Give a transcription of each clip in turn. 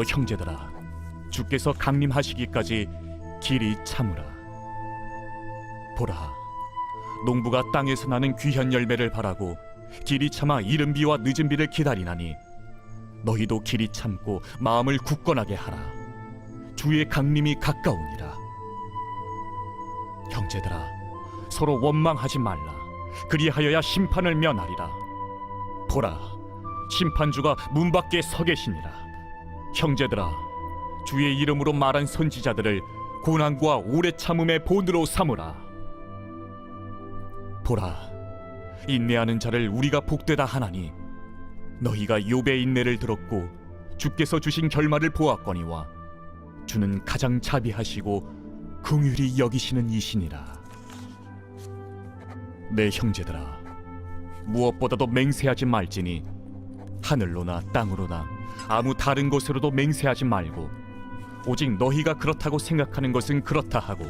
형제들아, 주께서 강림하시기까지 길이 참으라. 보라, 농부가 땅에서 나는 귀한 열매를 바라고 길이 참아 이른 비와 늦은 비를 기다리나니, 너희도 길이 참고 마음을 굳건하게 하라. 주의 강림이 가까우니라. 형제들아, 서로 원망하지 말라. 그리하여야 심판을 면하리라. 보라, 심판주가 문 밖에 서 계시니라. 형제들아, 주의 이름으로 말한 선지자들을 고난과 오래 참음의 본으로 삼으라. 보라, 인내하는 자를 우리가 복되다 하나니, 너희가 욥의 인내를 들었고 주께서 주신 결말을 보았거니와, 주는 가장 자비하시고 긍휼히 여기시는 이시니라. 내 형제들아, 무엇보다도 맹세하지 말지니, 하늘로나 땅으로나 아무 다른 곳으로도 맹세하지 말고, 오직 너희가 그렇다고 생각하는 것은 그렇다 하고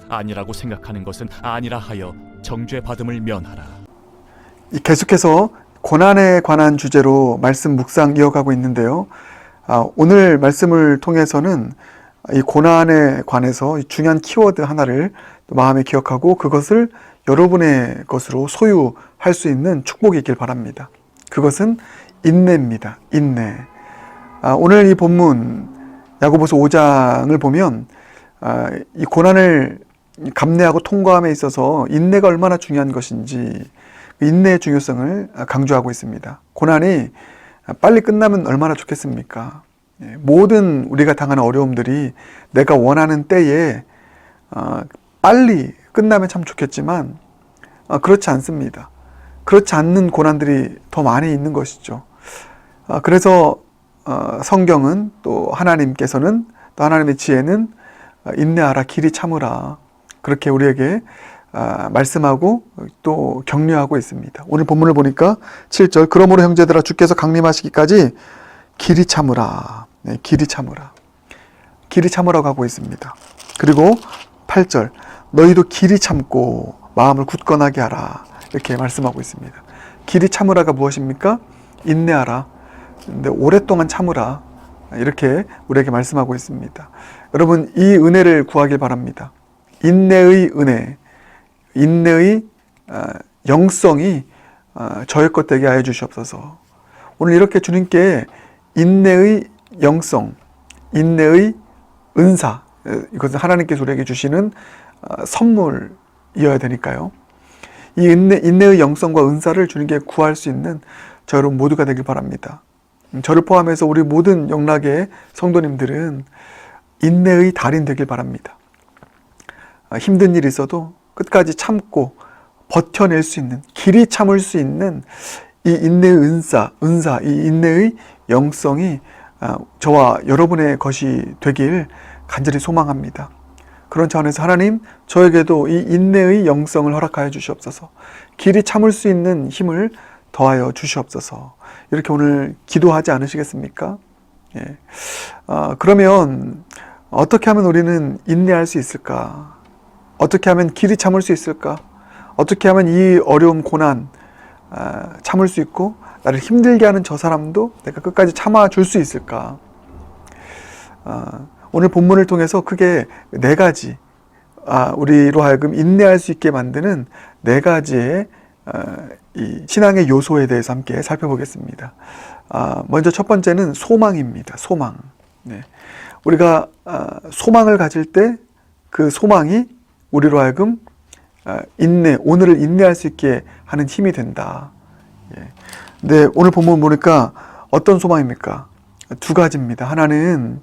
아니라고 생각하는 것은 아니라 하여 정죄받음을 면하라. 계속해서 고난에 관한 주제로 말씀 묵상 이어가고 있는데요. 오늘 말씀을 통해서는 이 고난에 관해서 중요한 키워드 하나를 마음에 기억하고 그것을 여러분의 것으로 소유할 수 있는 축복이 있길 바랍니다. 그것은 인내입니다. 인내. 오늘 이 본문 야고보서 5장을 보면 이 고난을 감내하고 통과함에 있어서 인내가 얼마나 중요한 것인지, 인내의 중요성을 강조하고 있습니다. 고난이 빨리 끝나면 얼마나 좋겠습니까? 모든 우리가 당하는 어려움들이 내가 원하는 때에 빨리 끝나면 참 좋겠지만 그렇지 않습니다. 그렇지 않는 고난들이 더 많이 있는 것이죠. 그래서 성경은, 또 하나님께서는, 또 하나님의 지혜는 인내하라, 길이 참으라, 그렇게 우리에게 말씀하고 또 격려하고 있습니다. 오늘 본문을 보니까 7절, 그러므로 형제들아, 주께서 강림하시기까지 길이 참으라. 네, 길이 참으라. 길이 참으라고 하고 있습니다. 그리고 8절, 너희도 길이 참고 마음을 굳건하게 하라, 이렇게 말씀하고 있습니다. 길이 참으라가 무엇입니까? 인내하라. 근데 오랫동안 참으라, 이렇게 우리에게 말씀하고 있습니다. 여러분, 이 은혜를 구하길 바랍니다. 인내의 은혜, 인내의 영성이 저의 것 되게 하여 주시옵소서. 오늘 이렇게 주님께 인내의 영성, 인내의 은사, 이것은 하나님께서 우리에게 주시는 선물이어야 되니까요. 이 인내의 영성과 은사를 주님께 구할 수 있는 저 여러분 모두가 되길 바랍니다. 저를 포함해서 우리 모든 영락의 성도님들은 인내의 달인 되길 바랍니다. 힘든 일이 있어도 끝까지 참고 버텨낼 수 있는, 길이 참을 수 있는 이 인내의 은사, 이 인내의 영성이 저와 여러분의 것이 되길 간절히 소망합니다. 그런 차원에서 하나님, 저에게도 이 인내의 영성을 허락하여 주시옵소서. 길이 참을 수 있는 힘을 더하여 주시옵소서. 이렇게 오늘 기도하지 않으시겠습니까? 예. 그러면 어떻게 하면 우리는 인내할 수 있을까? 어떻게 하면 길이 참을 수 있을까? 어떻게 하면 이 어려움, 고난 참을 수 있고 나를 힘들게 하는 저 사람도 내가 끝까지 참아줄 수 있을까? 오늘 본문을 통해서 크게 네 가지, 우리로 하여금 인내할 수 있게 만드는 네 가지의 이 신앙의 요소에 대해서 함께 살펴보겠습니다. 먼저 첫 번째는 소망입니다. 소망. 네. 우리가 소망을 가질 때 그 소망이 우리로 하여금 오늘을 인내할 수 있게 하는 힘이 된다. 네, 오늘 본문 보니까 어떤 소망입니까? 두 가지입니다. 하나는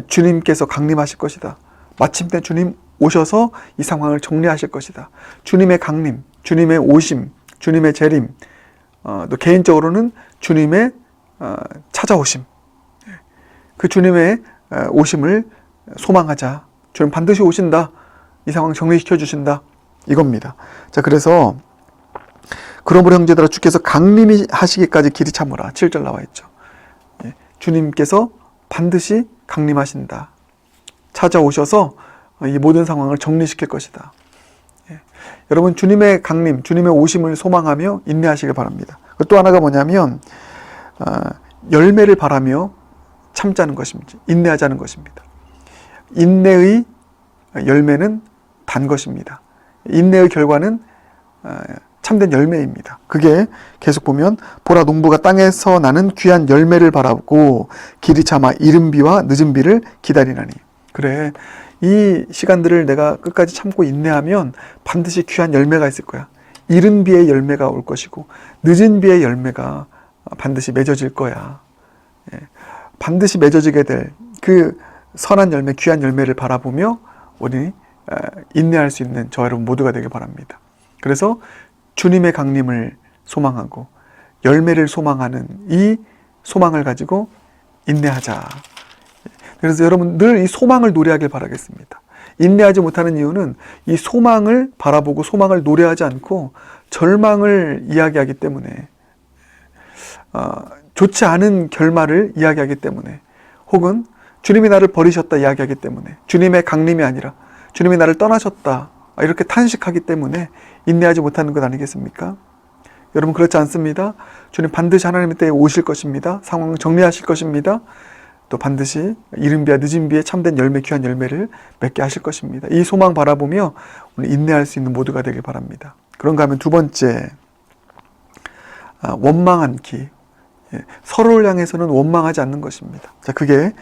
주님께서 강림하실 것이다. 마침내 주님 오셔서 이 상황을 정리하실 것이다. 주님의 강림, 주님의 오심, 주님의 재림, 또 개인적으로는 주님의 찾아오심. 그 주님의 오심을 소망하자. 주님 반드시 오신다. 이 상황 정리시켜 주신다. 이겁니다. 자, 그래서 그러므로 형제들아, 주께서 강림이 하시기까지 길이 참으라. 7절 나와 있죠. 주님께서 반드시 강림하신다. 찾아오셔서 이 모든 상황을 정리시킬 것이다. 여러분, 주님의 강림, 주님의 오심을 소망하며 인내하시길 바랍니다. 또 하나가 뭐냐면 열매를 바라며 참자는 것인지 인내하자는 것입니다. 인내의 열매는 단 것입니다. 인내의 결과는 참된 열매입니다. 그게 계속 보면 보라 농부가 땅에서 나는 귀한 열매를 바라고 길이 참아 이른 비와 늦은 비를 기다리나니. 그래, 이 시간들을 내가 끝까지 참고 인내하면 반드시 귀한 열매가 있을 거야. 이른 비의 열매가 올 것이고 늦은 비의 열매가 반드시 맺어질 거야. 반드시 맺어지게 될 그 선한 열매, 귀한 열매를 바라보며 우리 인내할 수 있는 저 여러분 모두가 되길 바랍니다. 그래서 주님의 강림을 소망하고 열매를 소망하는 이 소망을 가지고 인내하자. 그래서 여러분 늘 이 소망을 노래하길 바라겠습니다. 인내하지 못하는 이유는 이 소망을 바라보고 소망을 노래하지 않고 절망을 이야기하기 때문에, 좋지 않은 결말을 이야기하기 때문에, 혹은 주님이 나를 버리셨다 이야기하기 때문에, 주님의 강림이 아니라 주님이 나를 떠나셨다 이렇게 탄식하기 때문에 인내하지 못하는 것 아니겠습니까? 여러분 그렇지 않습니다. 주님 반드시 하나님의 때에 오실 것입니다. 상황 정리하실 것입니다. 또 반드시 이른 비와 늦은 비에 참된 열매, 귀한 열매를 맺게 하실 것입니다. 이 소망 바라보며 오늘 인내할 수 있는 모두가 되길 바랍니다. 그런가 하면 두 번째, 원망 않기. 서로를 향해서는 원망하지 않는 것입니다. 자, 그게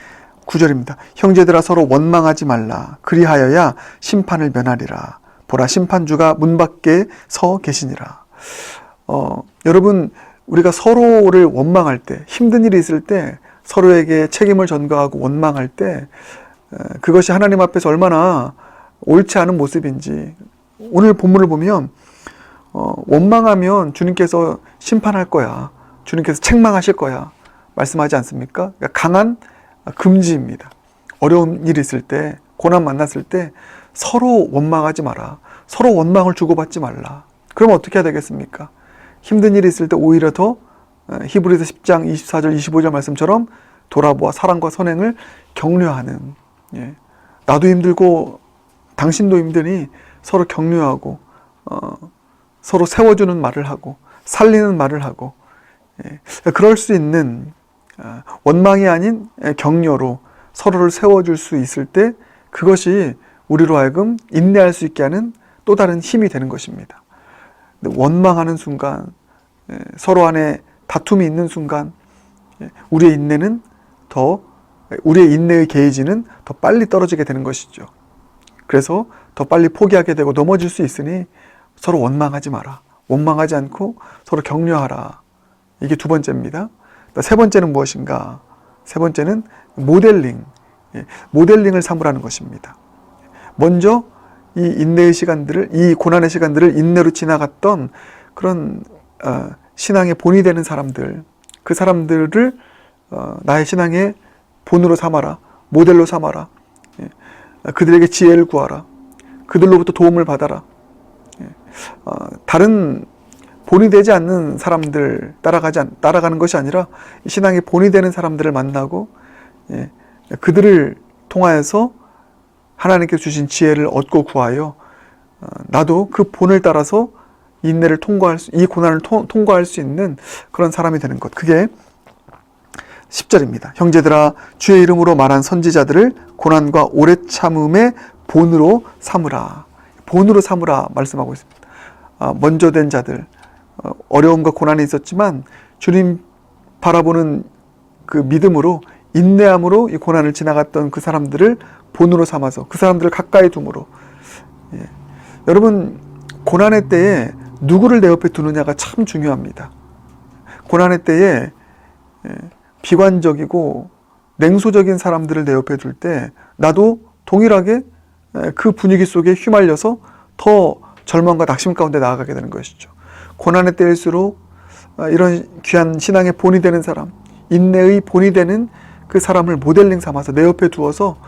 9절입니다. 형제들아 서로 원망하지 말라. 그리하여야 심판을 면하리라. 보라 심판주가 문 밖에 서 계시니라. 여러분 우리가 서로를 원망할 때, 힘든 일이 있을 때 서로에게 책임을 전가하고 원망할 때 그것이 하나님 앞에서 얼마나 옳지 않은 모습인지 오늘 본문을 보면 원망하면 주님께서 심판할 거야. 주님께서 책망하실 거야. 말씀하지 않습니까? 그러니까 강한 금지입니다. 어려운 일이 있을 때, 고난 만났을 때 서로 원망하지 마라. 서로 원망을 주고받지 말라. 그럼 어떻게 해야 되겠습니까? 힘든 일이 있을 때 오히려 더 히브리서 10장 24절 25절 말씀처럼 돌아보아 사랑과 선행을 격려하는, 나도 힘들고 당신도 힘드니 서로 격려하고 서로 세워주는 말을 하고 살리는 말을 하고, 그럴 수 있는 원망이 아닌 격려로 서로를 세워줄 수 있을 때 그것이 우리로 하여금 인내할 수 있게 하는 또 다른 힘이 되는 것입니다. 원망하는 순간, 서로 안에 다툼이 있는 순간 우리의 인내는 우리의 인내의 게이지는 더 빨리 떨어지게 되는 것이죠. 그래서 더 빨리 포기하게 되고 넘어질 수 있으니 서로 원망하지 마라. 원망하지 않고 서로 격려하라. 이게 두 번째입니다. 세 번째는 무엇인가? 세 번째는 모델링. 모델링을 삼으라는 것입니다. 먼저 이 인내의 시간들을, 이 고난의 시간들을 인내로 지나갔던 그런 신앙의 본이 되는 사람들, 그 사람들을 나의 신앙의 본으로 삼아라. 모델로 삼아라. 그들에게 지혜를 구하라. 그들로부터 도움을 받아라. 다른 본이 되지 않는 사람들 따라가는 것이 아니라 신앙의 본이 되는 사람들을 만나고 그들을 통하여서 하나님께 주신 지혜를 얻고 구하여 나도 그 본을 따라서 인내를 이 고난을 통과할 수 있는 그런 사람이 되는 것. 그게 10절입니다. 형제들아 주의 이름으로 말한 선지자들을 고난과 오래 참음의 본으로 삼으라. 본으로 삼으라 말씀하고 있습니다. 먼저 된 자들, 어려움과 고난이 있었지만 주님 바라보는 그 믿음으로, 인내함으로 이 고난을 지나갔던 그 사람들을 본으로 삼아서 그 사람들을 가까이 둠으로. 여러분 고난의 때에 누구를 내 옆에 두느냐가 참 중요합니다. 고난의 때에 비관적이고 냉소적인 사람들을 내 옆에 둘 때 나도 동일하게 그 분위기 속에 휘말려서 더 절망과 낙심 가운데 나아가게 되는 것이죠. 고난의 때일수록 이런 귀한 신앙의 본이 되는 사람, 인내의 본이 되는 그 사람을 모델링 삼아서 내 옆에 두어서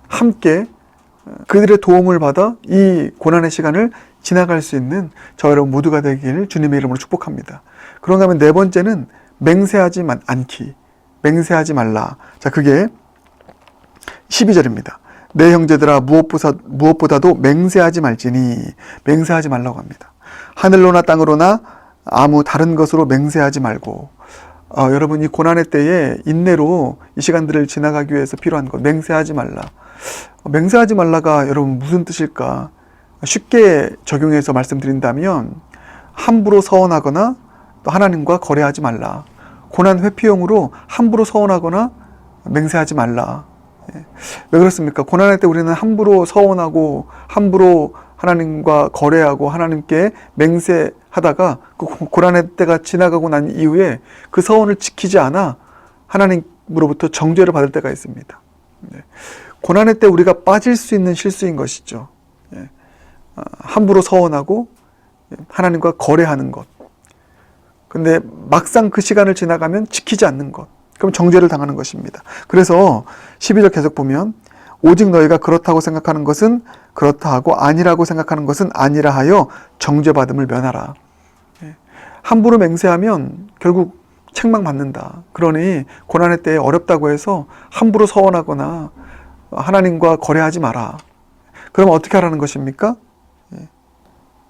함께 그들의 도움을 받아 이 고난의 시간을 지나갈 수 있는 저 여러분 모두가 되길 주님의 이름으로 축복합니다. 그런가 하면 네 번째는 맹세하지 않기. 맹세하지 말라. 자, 그게 12절입니다. 내 형제들아 무엇보다도 맹세하지 말지니. 맹세하지 말라고 합니다. 하늘로나 땅으로나 아무 다른 것으로 맹세하지 말고. 여러분 이 고난의 때에 인내로 이 시간들을 지나가기 위해서 필요한 것, 맹세하지 말라. 맹세하지 말라가 여러분 무슨 뜻일까? 쉽게 적용해서 말씀드린다면 함부로 서원하거나 또 하나님과 거래하지 말라. 고난 회피용으로 함부로 서원하거나 맹세하지 말라. 왜 그렇습니까? 고난의 때 우리는 함부로 서원하고 함부로 하나님과 거래하고 하나님께 맹세하다가 그 고난의 때가 지나가고 난 이후에 그 서원을 지키지 않아 하나님으로부터 정죄를 받을 때가 있습니다. 고난의 때 우리가 빠질 수 있는 실수인 것이죠. 함부로 서원하고 하나님과 거래하는 것. 근데 막상 그 시간을 지나가면 지키지 않는 것. 그럼 정죄를 당하는 것입니다. 그래서 12절 계속 보면 오직 너희가 그렇다고 생각하는 것은 그렇다 하고 아니라고 생각하는 것은 아니라 하여 정죄받음을 면하라. 함부로 맹세하면 결국 책망받는다. 그러니 고난의 때에 어렵다고 해서 함부로 서원하거나 하나님과 거래하지 마라. 그럼 어떻게 하라는 것입니까?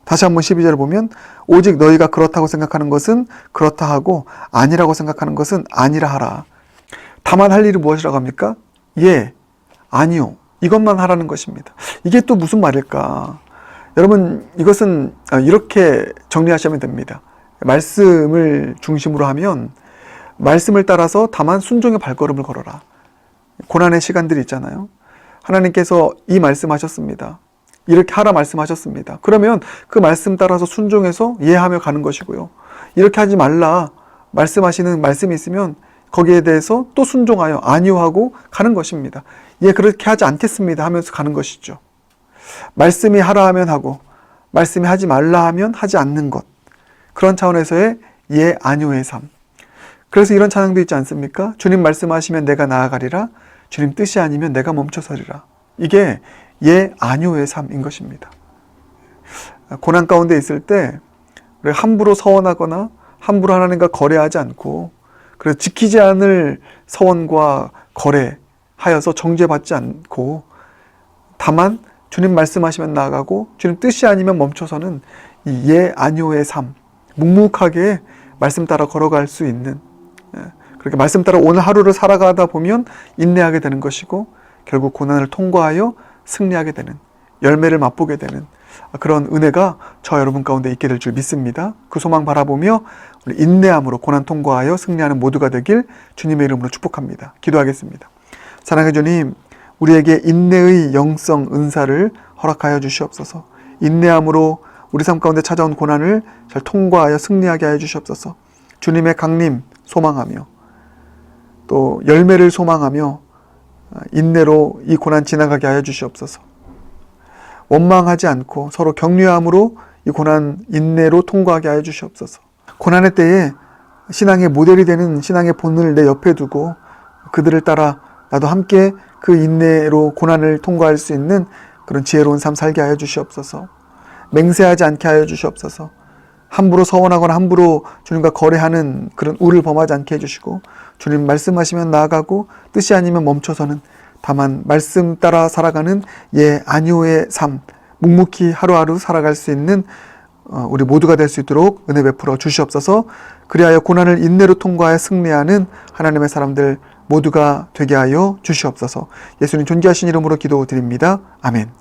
다시 한번 12절을 보면 오직 너희가 그렇다고 생각하는 것은 그렇다 하고 아니라고 생각하는 것은 아니라 하라. 다만 할 일이 무엇이라고 합니까? 예, 아니요. 이것만 하라는 것입니다. 이게 또 무슨 말일까? 여러분 이것은 이렇게 정리하시면 됩니다. 말씀을 중심으로 하면 말씀을 따라서 다만 순종의 발걸음을 걸어라. 고난의 시간들이 있잖아요. 하나님께서 이 말씀하셨습니다. 이렇게 하라 말씀하셨습니다. 그러면 그 말씀 따라서 순종해서 예하며 가는 것이고요. 이렇게 하지 말라 말씀하시는 말씀이 있으면 거기에 대해서 또 순종하여 아니요 하고 가는 것입니다. 예, 그렇게 하지 않겠습니다 하면서 가는 것이죠. 말씀이 하라 하면 하고 말씀이 하지 말라 하면 하지 않는 것. 그런 차원에서의 예, 아니요의 삶. 그래서 이런 찬양도 있지 않습니까? 주님 말씀하시면 내가 나아가리라. 주님 뜻이 아니면 내가 멈춰서리라. 이게 예, 아니요의 삶인 것입니다. 고난 가운데 있을 때 함부로 서원하거나 함부로 하나님과 거래하지 않고 그래서 지키지 않을 서원과 거래하여서 정죄받지 않고 다만 주님 말씀하시면 나아가고 주님 뜻이 아니면 멈춰서는 이 예, 아니요의 삶, 묵묵하게 말씀 따라 걸어갈 수 있는 그렇게 말씀 따라 오늘 하루를 살아가다 보면 인내하게 되는 것이고 결국 고난을 통과하여 승리하게 되는 열매를 맛보게 되는 그런 은혜가 저 여러분 가운데 있게 될 줄 믿습니다. 그 소망 바라보며 우리 인내함으로 고난 통과하여 승리하는 모두가 되길 주님의 이름으로 축복합니다. 기도하겠습니다. 사랑의 주님, 우리에게 인내의 영성 은사를 허락하여 주시옵소서. 인내함으로 우리 삶 가운데 찾아온 고난을 잘 통과하여 승리하게 하여 주시옵소서. 주님의 강림 소망하며 또 열매를 소망하며 인내로 이 고난 지나가게 하여 주시옵소서. 원망하지 않고 서로 격려함으로 이 고난 인내로 통과하게 하여 주시옵소서. 고난의 때에 신앙의 모델이 되는 신앙의 본을 내 옆에 두고 그들을 따라 나도 함께 그 인내로 고난을 통과할 수 있는 그런 지혜로운 삶 살게 하여 주시옵소서. 맹세하지 않게 하여 주시옵소서. 함부로 서원하거나 함부로 주님과 거래하는 그런 우를 범하지 않게 해주시고 주님 말씀하시면 나아가고 뜻이 아니면 멈춰서는 다만 말씀 따라 살아가는 예 아니오의 삶 묵묵히 하루하루 살아갈 수 있는 우리 모두가 될 수 있도록 은혜 베풀어 주시옵소서. 그리하여 고난을 인내로 통과해 승리하는 하나님의 사람들 모두가 되게 하여 주시옵소서. 예수님 존귀하신 이름으로 기도드립니다. 아멘.